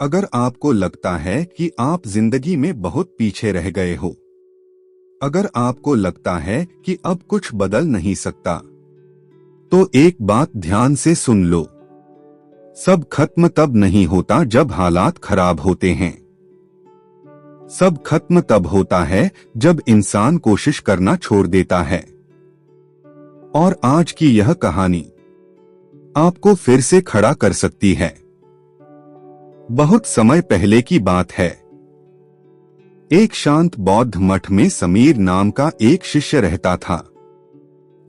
अगर आपको लगता है कि आप जिंदगी में बहुत पीछे रह गए हो, अगर आपको लगता है कि अब कुछ बदल नहीं सकता, तो एक बात ध्यान से सुन लो। सब खत्म तब नहीं होता जब हालात खराब होते हैं। सब खत्म तब होता है जब इंसान कोशिश करना छोड़ देता है। और आज की यह कहानी आपको फिर से खड़ा कर सकती है। बहुत समय पहले की बात है। एक शांत बौद्ध मठ में समीर नाम का एक शिष्य रहता था।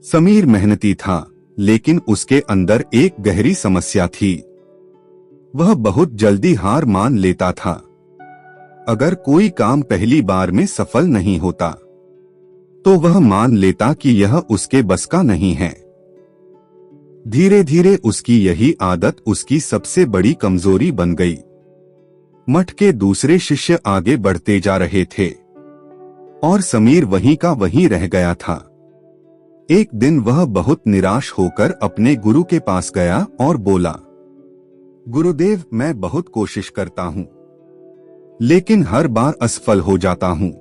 समीर मेहनती था, लेकिन उसके अंदर एक गहरी समस्या थी। वह बहुत जल्दी हार मान लेता था। अगर कोई काम पहली बार में सफल नहीं होता, तो वह मान लेता कि यह उसके बस का नहीं है। धीरे धीरे उसकी यही आदत उसकी सबसे बड़ी कमजोरी बन गई। मठ के दूसरे शिष्य आगे बढ़ते जा रहे थे और समीर वहीं का वहीं रह गया था। एक दिन वह बहुत निराश होकर अपने गुरु के पास गया और बोला, गुरुदेव, मैं बहुत कोशिश करता हूँ, लेकिन हर बार असफल हो जाता हूँ।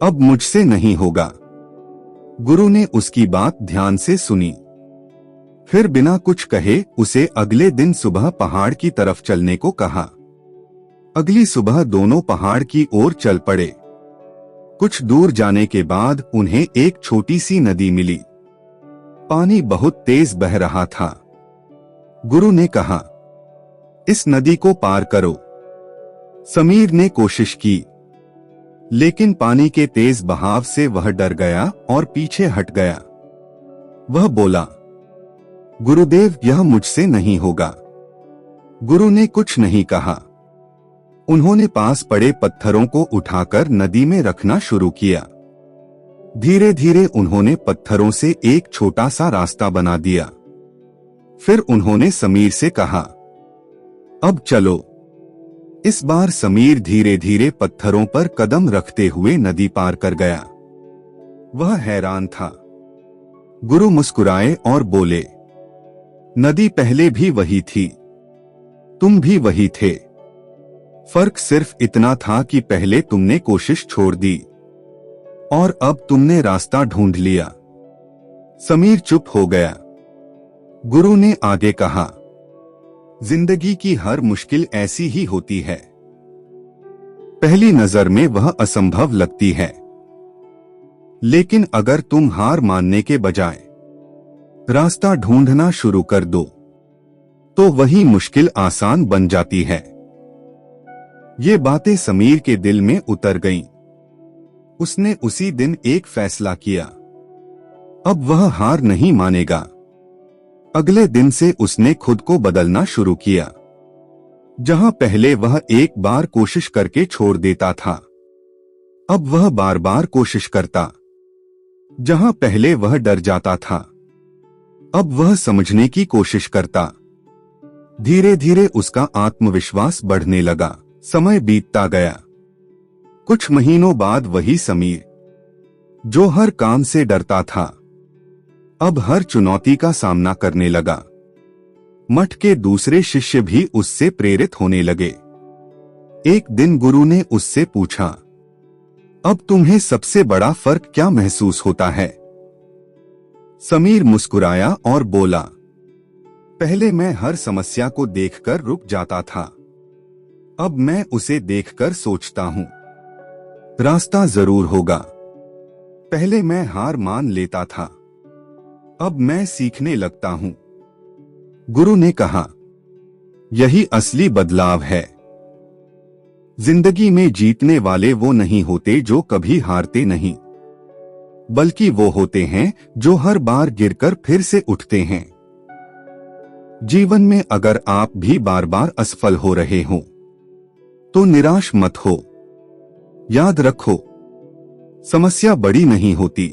अब मुझसे नहीं होगा। गुरु ने उसकी बात ध्यान से सुनी। फिर बिना कुछ कहे उसे अगले दिन सुबह पहाड़ की तरफ चलने को कहा। अगली सुबह दोनों पहाड़ की ओर चल पड़े। कुछ दूर जाने के बाद उन्हें एक छोटी सी नदी मिली। पानी बहुत तेज बह रहा था। गुरु ने कहा, इस नदी को पार करो। समीर ने कोशिश की, लेकिन पानी के तेज बहाव से वह डर गया और पीछे हट गया। वह बोला, गुरुदेव, यह मुझसे नहीं होगा। गुरु ने कुछ नहीं कहा। उन्होंने पास पड़े पत्थरों को उठाकर नदी में रखना शुरू किया। धीरे धीरे उन्होंने पत्थरों से एक छोटा सा रास्ता बना दिया। फिर उन्होंने समीर से कहा, अब चलो। इस बार समीर धीरे धीरे पत्थरों पर कदम रखते हुए नदी पार कर गया। वह हैरान था। गुरु मुस्कुराए और बोले, नदी पहले भी वही थी, तुम भी वही थे। फर्क सिर्फ इतना था कि पहले तुमने कोशिश छोड़ दी और अब तुमने रास्ता ढूंढ लिया। समीर चुप हो गया। गुरु ने आगे कहा, जिंदगी की हर मुश्किल ऐसी ही होती है। पहली नजर में वह असंभव लगती है, लेकिन अगर तुम हार मानने के बजाय रास्ता ढूंढना शुरू कर दो, तो वही मुश्किल आसान बन जाती है। ये बातें समीर के दिल में उतर गईं। उसने उसी दिन एक फैसला किया। अब वह हार नहीं मानेगा। अगले दिन से उसने खुद को बदलना शुरू किया। जहां पहले वह एक बार कोशिश करके छोड़ देता था, अब वह बार बार कोशिश करता। जहां पहले वह डर जाता था, अब वह समझने की कोशिश करता। धीरे धीरे उसका आत्मविश्वास बढ़ने लगा। समय बीतता गया। कुछ महीनों बाद वही समीर, जो हर काम से डरता था, अब हर चुनौती का सामना करने लगा। मठ के दूसरे शिष्य भी उससे प्रेरित होने लगे। एक दिन गुरु ने उससे पूछा, अब तुम्हें सबसे बड़ा फर्क क्या महसूस होता है? समीर मुस्कुराया और बोला, पहले मैं हर समस्या को देखकर रुक जाता था, अब मैं उसे देखकर सोचता हूं, रास्ता जरूर होगा। पहले मैं हार मान लेता था, अब मैं सीखने लगता हूं। गुरु ने कहा, यही असली बदलाव है। जिंदगी में जीतने वाले वो नहीं होते जो कभी हारते नहीं, बल्कि वो होते हैं जो हर बार गिरकर फिर से उठते हैं। जीवन में अगर आप भी बार बार असफल हो रहे हो, तो निराश मत हो। याद रखो, समस्या बड़ी नहीं होती,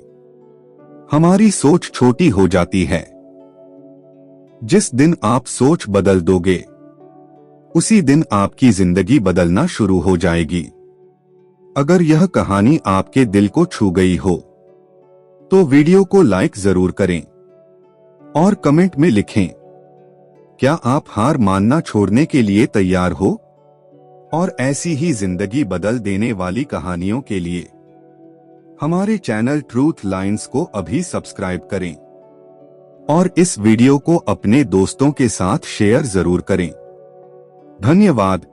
हमारी सोच छोटी हो जाती है। जिस दिन आप सोच बदल दोगे, उसी दिन आपकी जिंदगी बदलना शुरू हो जाएगी। अगर यह कहानी आपके दिल को छू गई हो, तो वीडियो को लाइक जरूर करें और कमेंट में लिखें, क्या आप हार मानना छोड़ने के लिए तैयार हो? और ऐसी ही जिंदगी बदल देने वाली कहानियों के लिए हमारे चैनल ट्रूथ लाइन्स को अभी सब्सक्राइब करें और इस वीडियो को अपने दोस्तों के साथ शेयर जरूर करें। धन्यवाद।